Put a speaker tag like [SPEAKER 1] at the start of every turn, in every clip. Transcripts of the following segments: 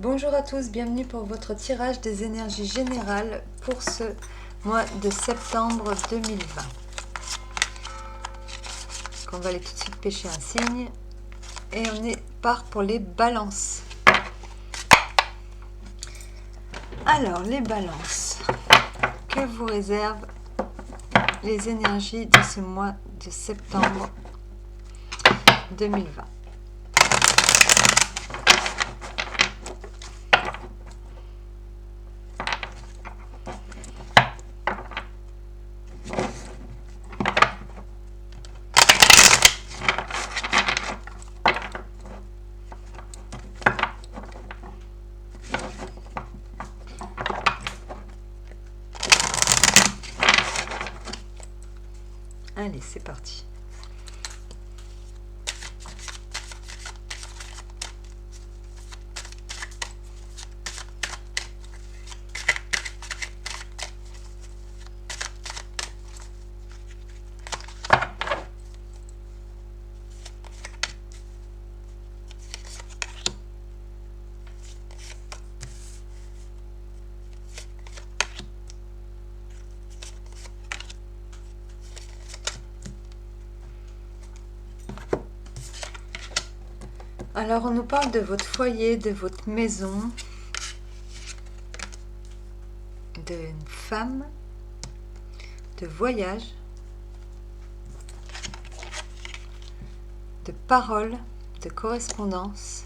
[SPEAKER 1] Bonjour à tous, bienvenue pour votre tirage des énergies générales pour ce mois de septembre 2020. On va aller tout de suite pêcher un signe et part pour les balances. Alors les balances, que vous réservent les énergies de ce mois de septembre 2020? Allez, c'est parti. Alors, on nous parle de votre foyer, de votre maison, d'une femme, de voyage, de paroles, de correspondance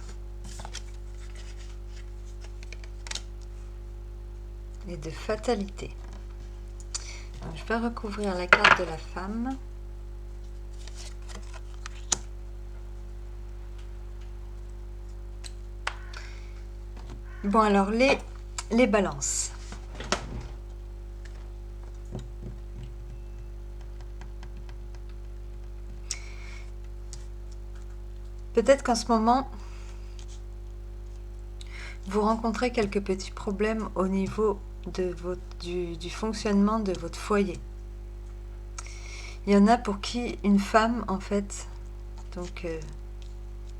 [SPEAKER 1] et de fatalité. Donc, je vais recouvrir la carte de la femme. Bon, alors les balances. Peut-être qu'en ce moment, vous rencontrez quelques petits problèmes au niveau de du fonctionnement de votre foyer. Il y en a pour qui une femme, en fait, donc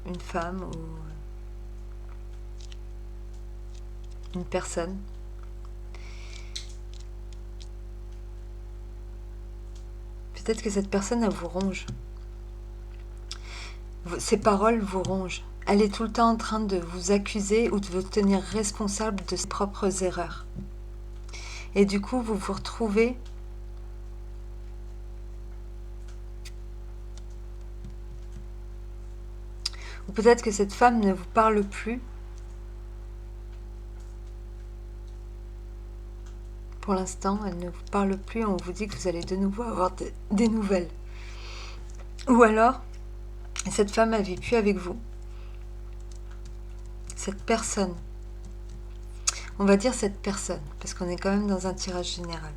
[SPEAKER 1] une femme ou une personne, peut-être que cette personne, elle vous ronge. Ses paroles vous rongent. Elle est tout le temps en train de vous accuser ou de vous tenir responsable de ses propres erreurs. Et du coup, vous vous retrouvez ou peut-être que cette femme ne vous parle plus. Pour l'instant, elle ne vous parle plus. On vous dit que vous allez de nouveau avoir des nouvelles. Ou alors, cette femme ne vit plus avec vous. Cette personne, on va dire cette personne, parce qu'on est quand même dans un tirage général.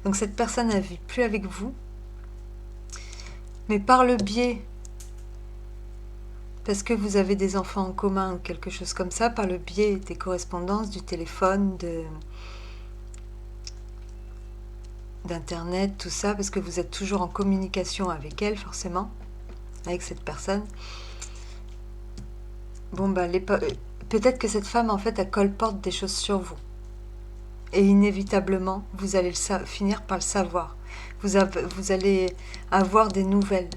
[SPEAKER 1] Donc cette personne ne vit plus avec vous, mais par le biais, parce que vous avez des enfants en commun ou quelque chose comme ça, par le biais des correspondances, du téléphone, d'internet, tout ça, parce que vous êtes toujours en communication avec elle, forcément, avec cette personne. Bon, bah, peut-être que cette femme, en fait, elle colporte des choses sur vous. Et inévitablement, vous allez finir par le savoir. Vous allez avoir des nouvelles.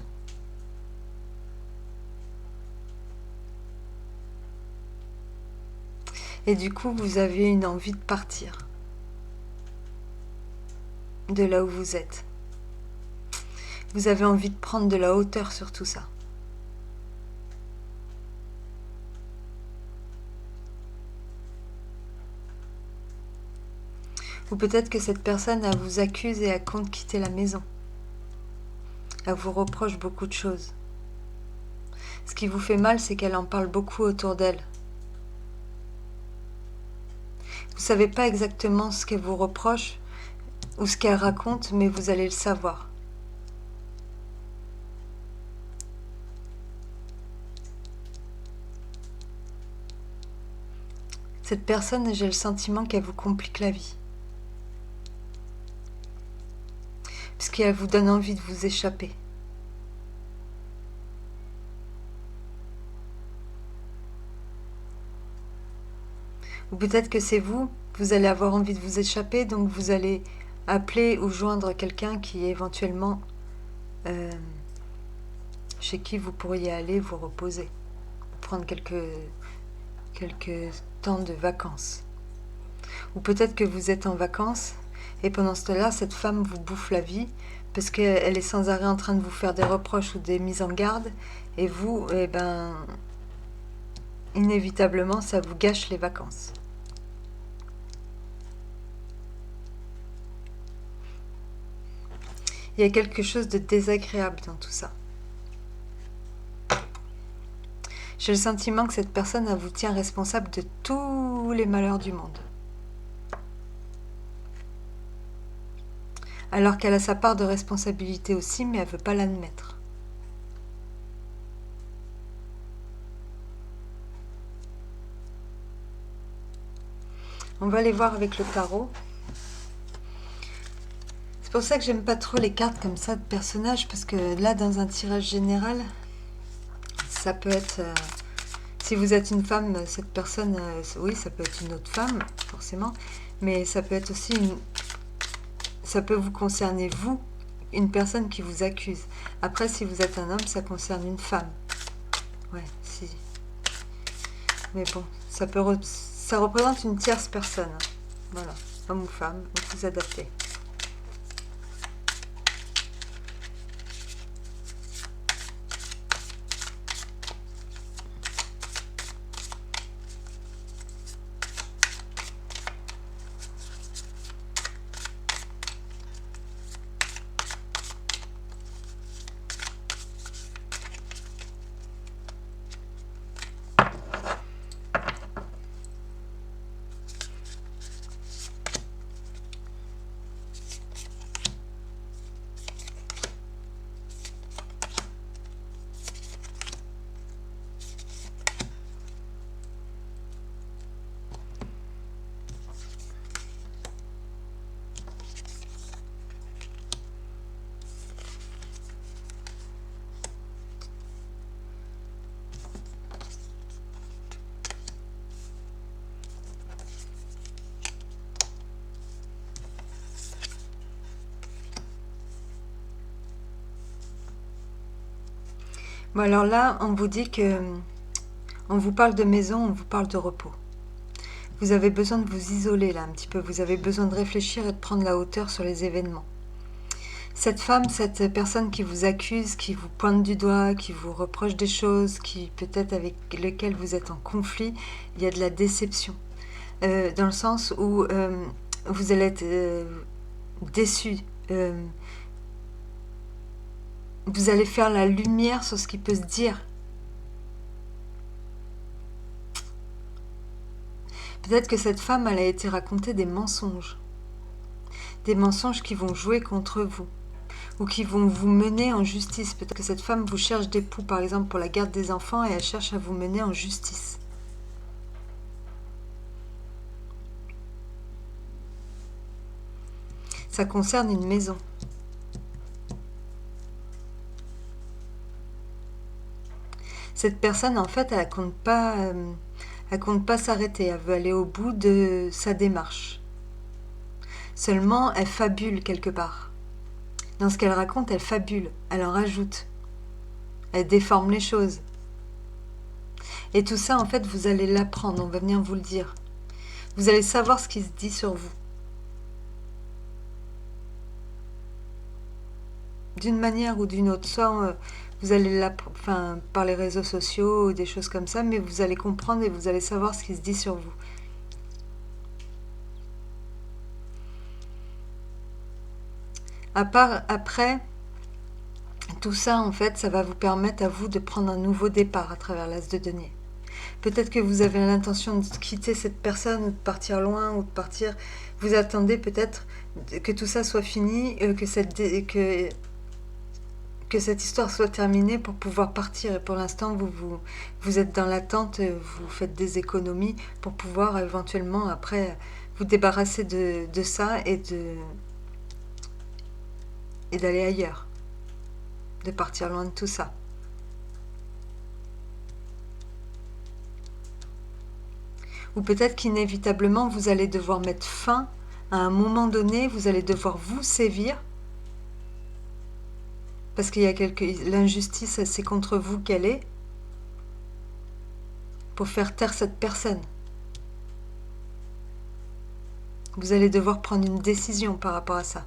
[SPEAKER 1] Et du coup, vous avez une envie de partir de là où vous êtes. Vous avez envie de prendre de la hauteur sur tout ça. Ou peut-être que cette personne, elle vous accuse et elle compte quitter la maison. Elle vous reproche beaucoup de choses. Ce qui vous fait mal, c'est qu'elle en parle beaucoup autour d'elle. Vous ne savez pas exactement ce qu'elle vous reproche ou ce qu'elle raconte, mais vous allez le savoir. Cette personne, j'ai le sentiment qu'elle vous complique la vie. Puisqu'elle vous donne envie de vous échapper. Ou peut-être que c'est vous, vous allez avoir envie de vous échapper, donc vous allez appeler ou joindre quelqu'un qui éventuellement euh, chez qui vous pourriez aller vous reposer, prendre quelques temps de vacances. Ou peut-être que vous êtes en vacances et pendant ce temps-là, cette femme vous bouffe la vie parce qu'elle est sans arrêt en train de vous faire des reproches ou des mises en garde et vous, eh ben, inévitablement, ça vous gâche les vacances. Il y a quelque chose de désagréable dans tout ça. J'ai le sentiment que cette personne vous tient responsable de tous les malheurs du monde. Alors qu'elle a sa part de responsabilité aussi, mais elle ne veut pas l'admettre. On va aller voir avec le tarot. C'est pour ça que j'aime pas trop les cartes comme ça de personnages, parce que là, dans un tirage général, ça peut être... si vous êtes une femme, cette personne, oui, ça peut être une autre femme, forcément, mais ça peut être aussi ça peut vous concerner, vous, une personne qui vous accuse. Après, si vous êtes un homme, ça concerne une femme. Ouais, si. Mais bon, ça représente une tierce personne. Voilà, homme ou femme, vous vous adaptez. Bon, alors là, on vous dit que... On vous parle de maison, on vous parle de repos. Vous avez besoin de vous isoler là un petit peu. Vous avez besoin de réfléchir et de prendre la hauteur sur les événements. Cette femme, cette personne qui vous accuse, qui vous pointe du doigt, qui vous reproche des choses, qui peut-être avec lesquelles vous êtes en conflit, il y a de la déception. Dans le sens où vous allez être déçu. Vous allez faire la lumière sur ce qui peut se dire. Peut-être que cette femme, elle a été racontée des mensonges. Des mensonges qui vont jouer contre vous. Ou qui vont vous mener en justice. Peut-être que cette femme vous cherche d'époux, par exemple, pour la garde des enfants, et elle cherche à vous mener en justice. Ça concerne une maison. Cette personne, en fait, elle compte pas s'arrêter. Elle veut aller au bout de sa démarche. Seulement, elle fabule quelque part. Dans ce qu'elle raconte, elle fabule. Elle en rajoute. Elle déforme les choses. Et tout ça, en fait, vous allez l'apprendre. On va venir vous le dire. Vous allez savoir ce qui se dit sur vous. D'une manière ou d'une autre. Soit vous allez par les réseaux sociaux ou des choses comme ça, mais vous allez comprendre et vous allez savoir ce qui se dit sur vous. Après, tout ça, en fait, ça va vous permettre à vous de prendre un nouveau départ à travers l'as de denier. Peut-être que vous avez l'intention de quitter cette personne ou de partir loin ou de partir... Vous attendez peut-être que tout ça soit fini, que cette histoire soit terminée pour pouvoir partir. Et pour l'instant, vous êtes dans l'attente, vous faites des économies pour pouvoir éventuellement, après, vous débarrasser de ça et d'aller ailleurs. De partir loin de tout ça. Ou peut-être qu'inévitablement, vous allez devoir mettre fin à un moment donné, vous allez devoir vous sévir, parce qu'il y a l'injustice, c'est contre vous qu'elle est, pour faire taire cette personne. Vous allez devoir prendre une décision par rapport à ça.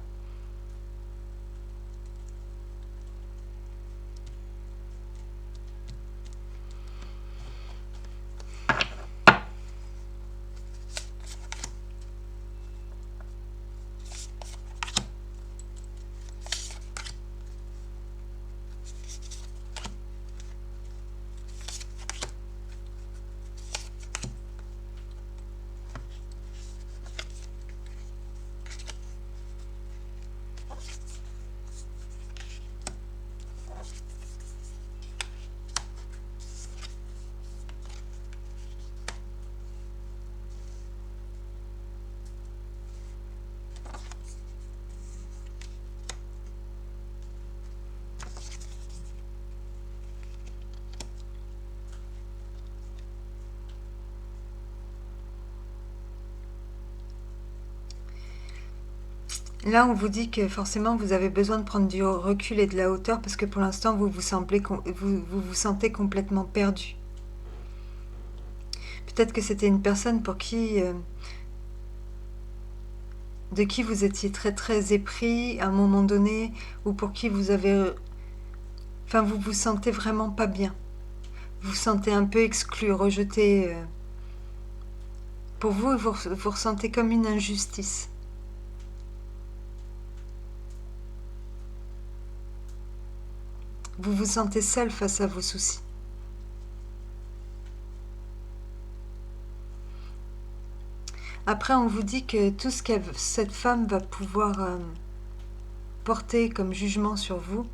[SPEAKER 1] Là, on vous dit que forcément, vous avez besoin de prendre du recul et de la hauteur parce que pour l'instant, vous vous sentez complètement perdu. Peut-être que c'était une personne pour de qui vous étiez très très épris à un moment donné, ou pour qui vous avez... Enfin, vous vous sentez vraiment pas bien. Vous vous sentez un peu exclu, rejeté. Pour vous, vous ressentez comme une injustice. Vous vous sentez seul face à vos soucis. Après, on vous dit que tout ce que cette femme va pouvoir porter comme jugement sur vous,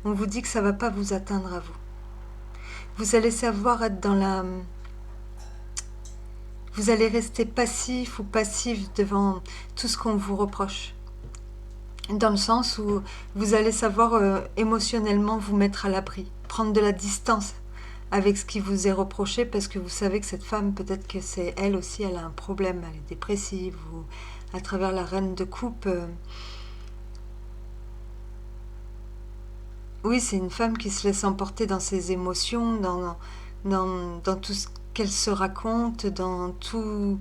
[SPEAKER 1] on vous dit que ça ne va pas vous atteindre à vous. Vous allez savoir être dans la... Vous allez rester passif ou passive devant tout ce qu'on vous reproche. Dans le sens où vous allez savoir émotionnellement vous mettre à l'abri, prendre de la distance avec ce qui vous est reproché, parce que vous savez que cette femme, peut-être que c'est elle aussi, elle a un problème, elle est dépressive, ou à travers la reine de coupe. Oui, c'est une femme qui se laisse emporter dans ses émotions, dans tout ce qu'elle se raconte, dans tout...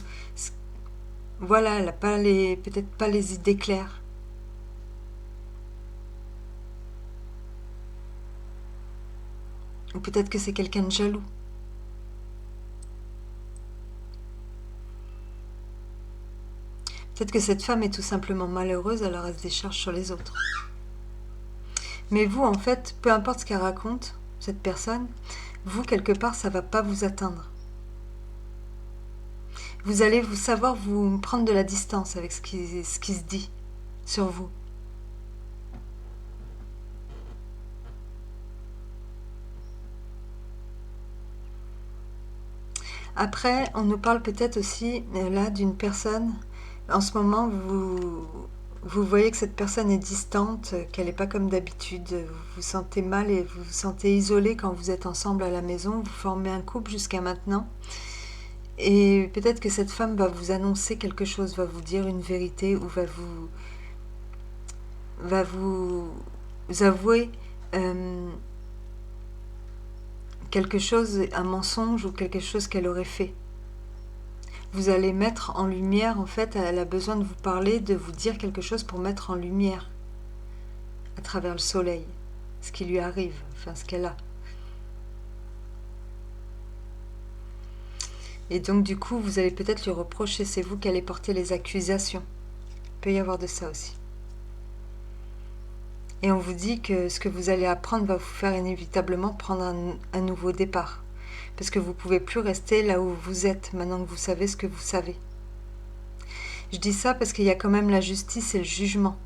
[SPEAKER 1] Voilà, elle n'a pas peut-être pas les idées claires. Ou peut-être que c'est quelqu'un de jaloux. Peut-être que cette femme est tout simplement malheureuse, alors elle se décharge sur les autres. Mais vous, en fait, peu importe ce qu'elle raconte, cette personne, vous, quelque part, ça ne va pas vous atteindre. Vous allez savoir vous prendre de la distance avec ce qui se dit sur vous. Après, on nous parle peut-être aussi, là, d'une personne. En ce moment, vous voyez que cette personne est distante, qu'elle n'est pas comme d'habitude. Vous vous sentez mal et vous vous sentez isolé quand vous êtes ensemble à la maison. Vous formez un couple jusqu'à maintenant. Et peut-être que cette femme va vous annoncer quelque chose, va vous dire une vérité, ou va vous avouer quelque chose, un mensonge ou quelque chose qu'elle aurait fait. Vous allez mettre en lumière, en fait, elle a besoin de vous parler, de vous dire quelque chose pour mettre en lumière, à travers le soleil, ce qui lui arrive, enfin ce qu'elle a. Et donc du coup, vous allez peut-être lui reprocher, c'est vous qui allez porter les accusations. Il peut y avoir de ça aussi. Et on vous dit que ce que vous allez apprendre va vous faire inévitablement prendre un nouveau départ. Parce que vous ne pouvez plus rester là où vous êtes, maintenant que vous savez ce que vous savez. Je dis ça parce qu'il y a quand même la justice et le jugement.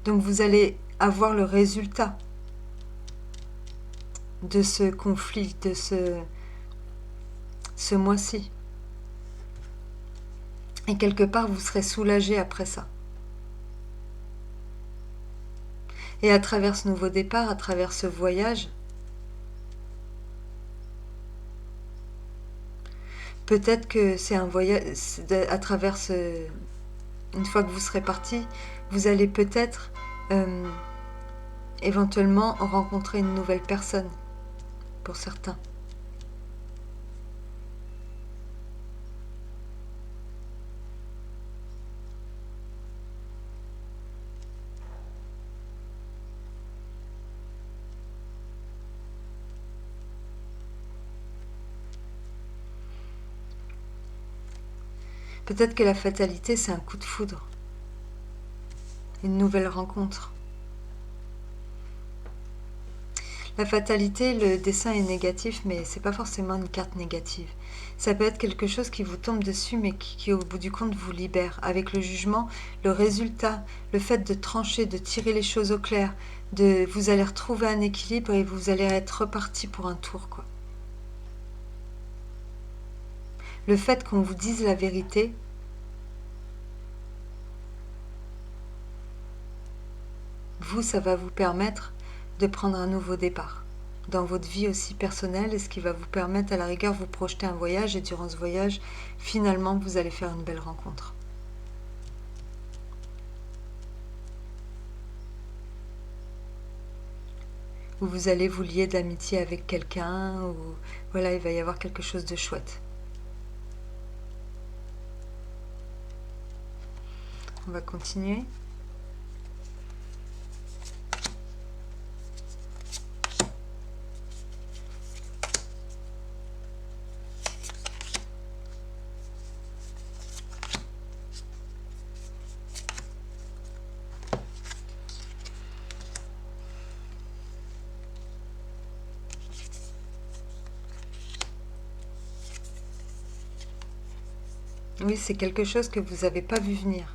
[SPEAKER 1] Donc vous allez avoir le résultat de ce conflit, de ce mois-ci. Et quelque part, vous serez soulagé après ça. Et à travers ce nouveau départ, à travers ce voyage, Peut-être que c'est un voyage, à travers une fois que vous serez parti, vous allez peut-être éventuellement rencontrer une nouvelle personne, pour certains. Peut-être que la fatalité, c'est un coup de foudre, une nouvelle rencontre. La fatalité, le dessin est négatif, mais c'est pas forcément une carte négative. Ça peut être quelque chose qui vous tombe dessus, mais qui au bout du compte vous libère. Avec le jugement, le résultat, le fait de trancher, de tirer les choses au clair, vous allez retrouver un équilibre et vous allez être reparti pour un tour, quoi. Le fait qu'on vous dise la vérité, vous, ça va vous permettre de prendre un nouveau départ dans votre vie aussi personnelle, et ce qui va vous permettre à la rigueur vous projeter un voyage, et durant ce voyage, finalement, vous allez faire une belle rencontre. Ou vous allez vous lier d'amitié avec quelqu'un, ou voilà, il va y avoir quelque chose de chouette. On va continuer. Oui, c'est quelque chose que vous n'avez pas vu venir.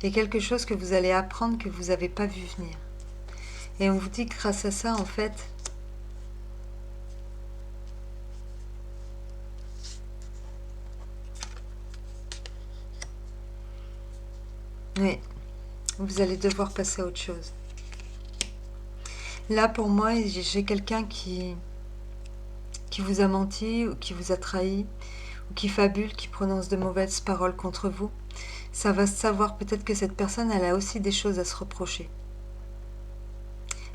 [SPEAKER 1] Et quelque chose que vous allez apprendre que vous n'avez pas vu venir. Et on vous dit que grâce à ça, en fait, oui, vous allez devoir passer à autre chose. Là, pour moi, j'ai quelqu'un qui vous a menti, ou qui vous a trahi, ou qui fabule, qui prononce de mauvaises paroles contre vous. Ça va se savoir, peut-être que cette personne, elle a aussi des choses à se reprocher.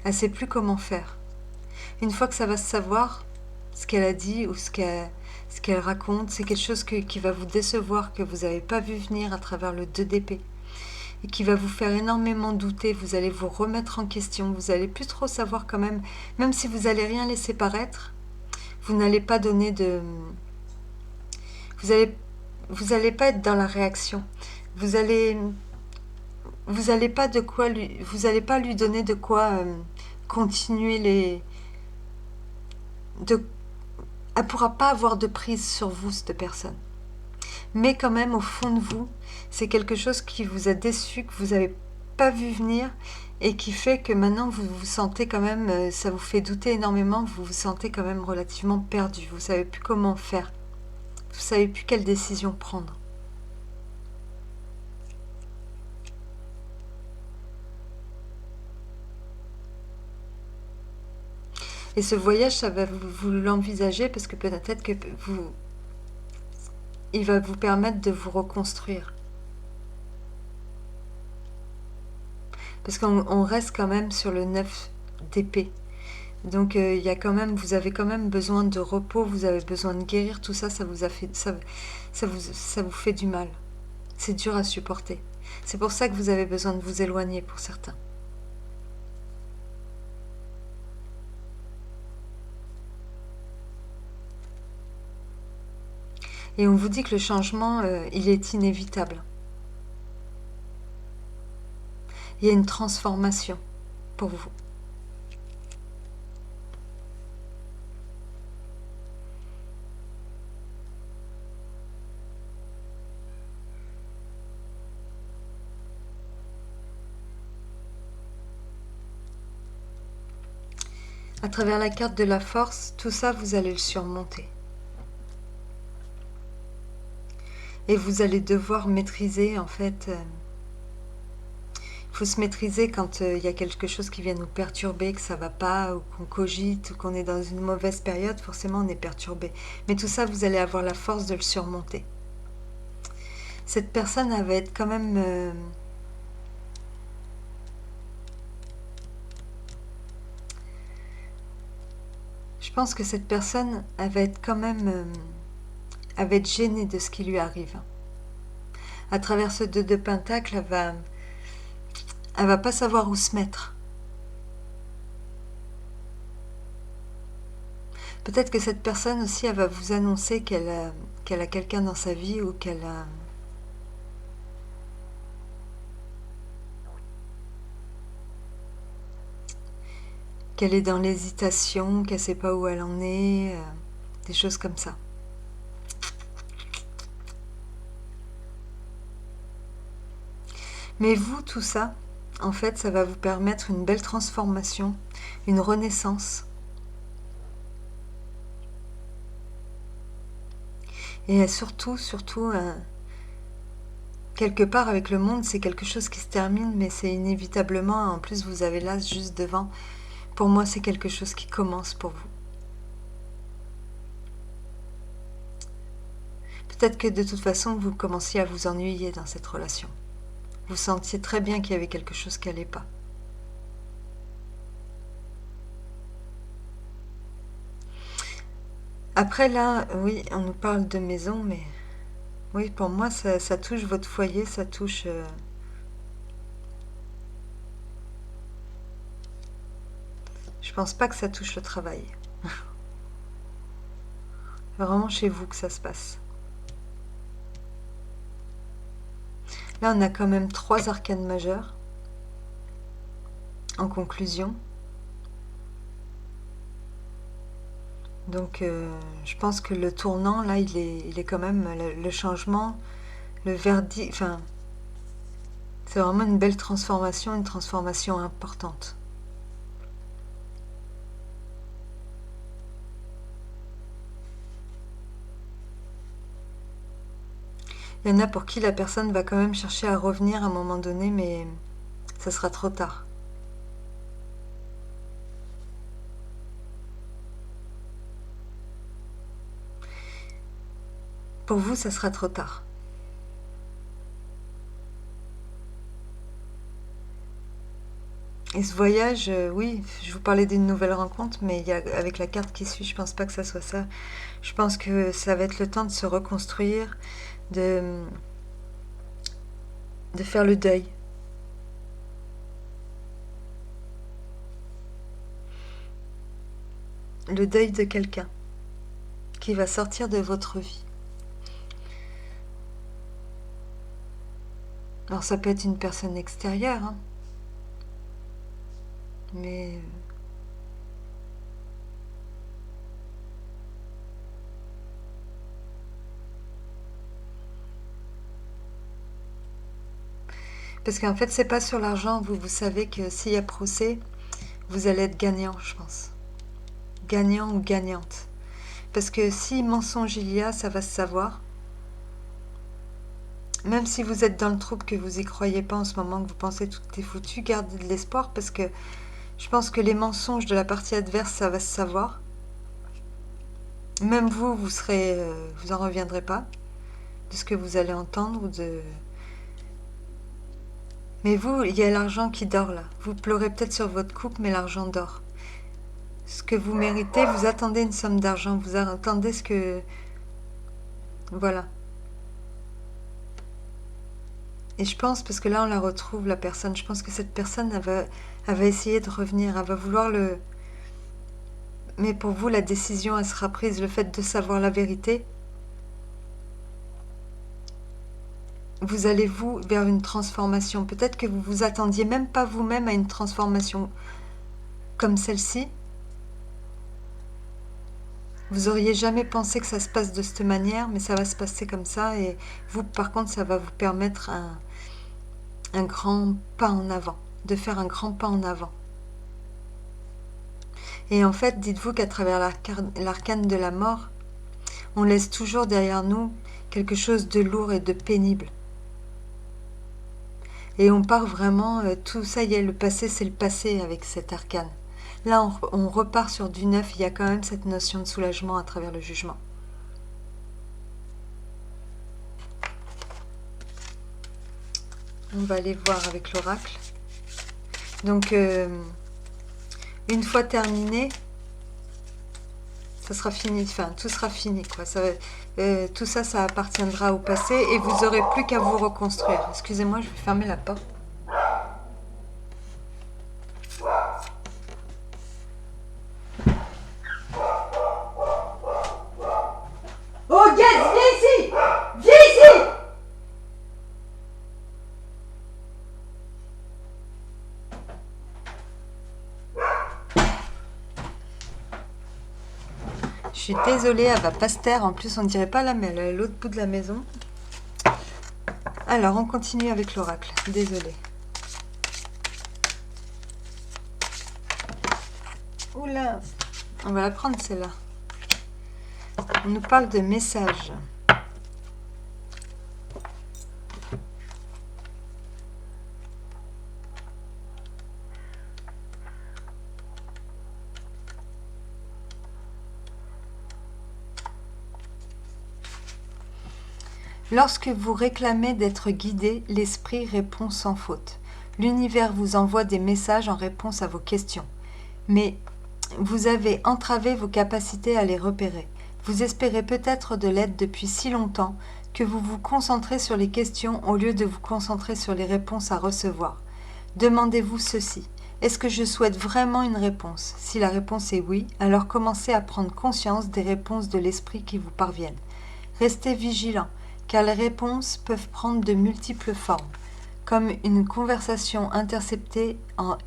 [SPEAKER 1] Elle ne sait plus comment faire. Une fois que ça va se savoir, ce qu'elle a dit ou ce qu'elle raconte, c'est quelque chose qui va vous décevoir, que vous n'avez pas vu venir à travers le 2 d'épée, et qui va vous faire énormément douter. Vous allez vous remettre en question, vous n'allez plus trop savoir quand même si vous n'allez rien laisser paraître, vous n'allez pas donner de... Vous allez pas être dans la réaction. Vous allez pas de quoi vous allez pas lui donner de quoi continuer elle pourra pas avoir de prise sur vous, cette personne. Mais quand même, au fond de vous, c'est quelque chose qui vous a déçu, que vous n'avez pas vu venir, et qui fait que maintenant vous vous sentez quand même, ça vous fait douter énormément, vous vous sentez quand même relativement perdu. Vous savez plus comment faire. Vous savez plus quelle décision prendre. Et ce voyage, ça va vous l'envisager, parce que peut-être que il va vous permettre de vous reconstruire. Parce qu'on reste quand même sur le 9 d'épée. Donc il y a quand même, vous avez quand même besoin de repos, vous avez besoin de guérir, tout ça, ça vous fait du mal. C'est dur à supporter. C'est pour ça que vous avez besoin de vous éloigner pour certains. Et on vous dit que le changement, il est inévitable. Il y a une transformation pour vous. À travers la carte de la force, tout ça, vous allez le surmonter. Et vous allez devoir maîtriser, en fait, il faut se maîtriser quand il y a quelque chose qui vient nous perturber, que ça va pas, ou qu'on cogite, ou qu'on est dans une mauvaise période, forcément on est perturbé. Mais tout ça, vous allez avoir la force de le surmonter. Cette personne, elle va être quand même... je pense que cette personne, elle va être quand même... elle va être gênée de ce qui lui arrive. À travers ce 2 de Pentacle, elle va pas savoir où se mettre. Peut-être que cette personne aussi, elle va vous annoncer qu'elle a quelqu'un dans sa vie ou qu'elle est dans l'hésitation, qu'elle ne sait pas où elle en est, des choses comme ça. Mais vous, tout ça, en fait, ça va vous permettre une belle transformation, une renaissance. Et surtout, quelque part avec le monde, c'est quelque chose qui se termine, mais c'est inévitablement, en plus vous avez l'as juste devant. Pour moi, c'est quelque chose qui commence pour vous. Peut-être que de toute façon, vous commenciez à vous ennuyer dans cette relation. Vous sentiez très bien qu'il y avait quelque chose qui n'allait pas. Après là, oui, on nous parle de maison, mais oui, pour moi, ça touche votre foyer, ça touche... je pense pas que ça touche le travail. C'est vraiment chez vous que ça se passe. Là, on a quand même 3 arcanes majeures. En conclusion. Donc, je pense que le tournant, là, il est quand même le changement, le verdict. Enfin, c'est vraiment une belle transformation, une transformation importante. Il y en a pour qui la personne va quand même chercher à revenir à un moment donné, mais ça sera trop tard. Pour vous, ça sera trop tard. Et ce voyage, oui, je vous parlais d'une nouvelle rencontre, mais avec la carte qui suit, je pense pas que ça soit ça. Je pense que ça va être le temps de se reconstruire, de faire le deuil. Le deuil de quelqu'un qui va sortir de votre vie. Alors ça peut être une personne extérieure, hein, mais parce qu'en fait c'est pas sur l'argent. Vous savez que s'il y a procès, vous allez être gagnant, je pense, gagnant ou gagnante. Parce que si mensonge il y a, ça va se savoir. Même si vous êtes dans le trouble, que vous y croyez pas en ce moment, que vous pensez tout est foutu, gardez de l'espoir parce que je pense que les mensonges de la partie adverse, ça va se savoir. Même vous, vous en reviendrez pas de ce que vous allez entendre ou de. Mais vous, il y a l'argent qui dort là. Vous pleurez peut-être sur votre couple, mais l'argent dort. Ce que vous méritez, vous attendez une somme d'argent, vous attendez ce que. Voilà. Et je pense, parce que là on la retrouve, la personne, je pense que cette personne, elle va essayer de revenir, elle va vouloir le... Mais pour vous, la décision, elle sera prise, le fait de savoir la vérité. Vous allez, vous, vers une transformation. Peut-être que vous vous attendiez même pas vous-même à une transformation comme celle-ci. Vous auriez jamais pensé que ça se passe de cette manière, mais ça va se passer comme ça. Et vous, par contre, ça va vous permettre un grand pas en avant, de faire un grand pas en avant. Et en fait, dites-vous qu'à travers l'arcane de la mort, on laisse toujours derrière nous quelque chose de lourd et de pénible. Et on part vraiment, tout ça y est, le passé c'est le passé avec cet arcane. Là on repart sur du neuf, il y a quand même cette notion de soulagement à travers le jugement. On va aller voir avec l'oracle. Donc une fois terminé, ça sera fini, enfin tout sera fini quoi. Tout ça, ça appartiendra au passé et vous aurez plus qu'à vous reconstruire. Excusez-moi, je vais fermer la porte. Oh Guess, viens ici! Viens ici! Je suis désolée, elle va pas se taire. En plus, on dirait pas là, mais elle est à l'autre bout de la maison. Alors, on continue avec l'oracle. Désolée. Oula! On va la prendre celle-là. On nous parle de messages. Lorsque vous réclamez d'être guidé, l'esprit répond sans faute. L'univers vous envoie des messages en réponse à vos questions. Mais vous avez entravé vos capacités à les repérer. Vous espérez peut-être de l'aide depuis si longtemps que vous vous concentrez sur les questions au lieu de vous concentrer sur les réponses à recevoir. Demandez-vous ceci. Est-ce que je souhaite vraiment une réponse? Si la réponse est oui, alors commencez à prendre conscience des réponses de l'esprit qui vous parviennent. Restez vigilant, car les réponses peuvent prendre de multiples formes, comme une conversation interceptée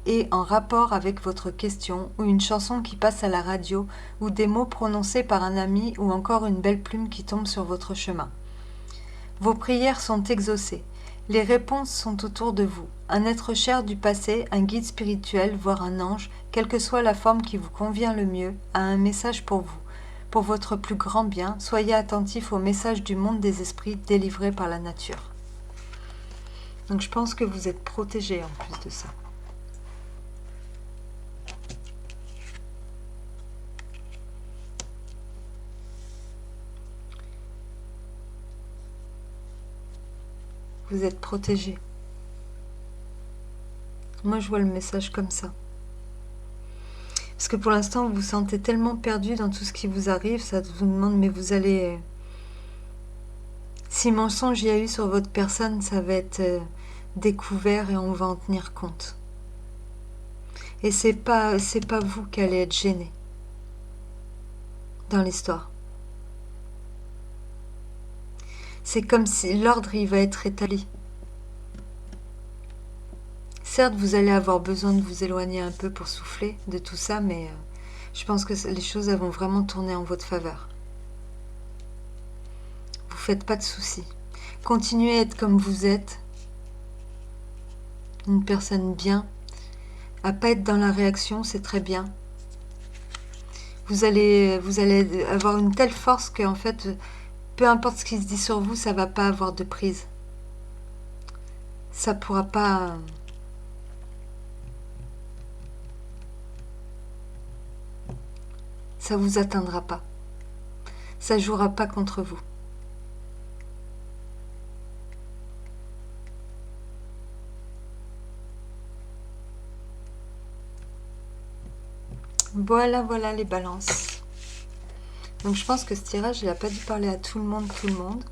[SPEAKER 1] et en rapport avec votre question, ou une chanson qui passe à la radio, ou des mots prononcés par un ami, ou encore une belle plume qui tombe sur votre chemin. Vos prières sont exaucées. Les réponses sont autour de vous. Un être cher du passé, un guide spirituel, voire un ange, quelle que soit la forme qui vous convient le mieux, a un message pour vous. Pour votre plus grand bien, soyez attentifs au message du monde des esprits délivré par la nature. Donc je pense que vous êtes protégés en plus de ça. Vous êtes protégés. Moi je vois le message comme ça. Parce que pour l'instant, vous vous sentez tellement perdu dans tout ce qui vous arrive, ça vous demande, mais vous allez... Si mensonge il y a eu sur votre personne, ça va être découvert et on va en tenir compte. Et c'est pas vous qui allez être gêné dans l'histoire. C'est comme si l'ordre il va être établi. Certes, vous allez avoir besoin de vous éloigner un peu pour souffler de tout ça, mais je pense que les choses vont vraiment tourner en votre faveur. Vous faites pas de soucis. Continuez à être comme vous êtes, une personne bien. À pas être dans la réaction, c'est très bien. Vous allez avoir une telle force qu'en fait, peu importe ce qui se dit sur vous, ça va pas avoir de prise. Ça pourra pas... Ça vous atteindra pas. Ça jouera pas contre vous. Voilà, voilà les balances. Donc je pense que ce tirage, il n'a pas dû parler à tout le monde.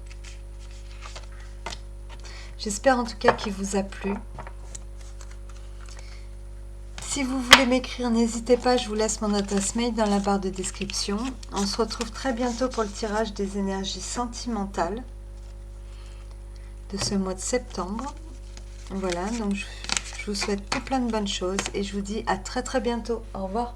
[SPEAKER 1] J'espère en tout cas qu'il vous a plu. Si vous voulez m'écrire, n'hésitez pas, je vous laisse mon adresse mail dans la barre de description. On se retrouve très bientôt pour le tirage des énergies sentimentales de ce mois de septembre. Voilà, donc je vous souhaite tout plein de bonnes choses et je vous dis à très bientôt. Au revoir.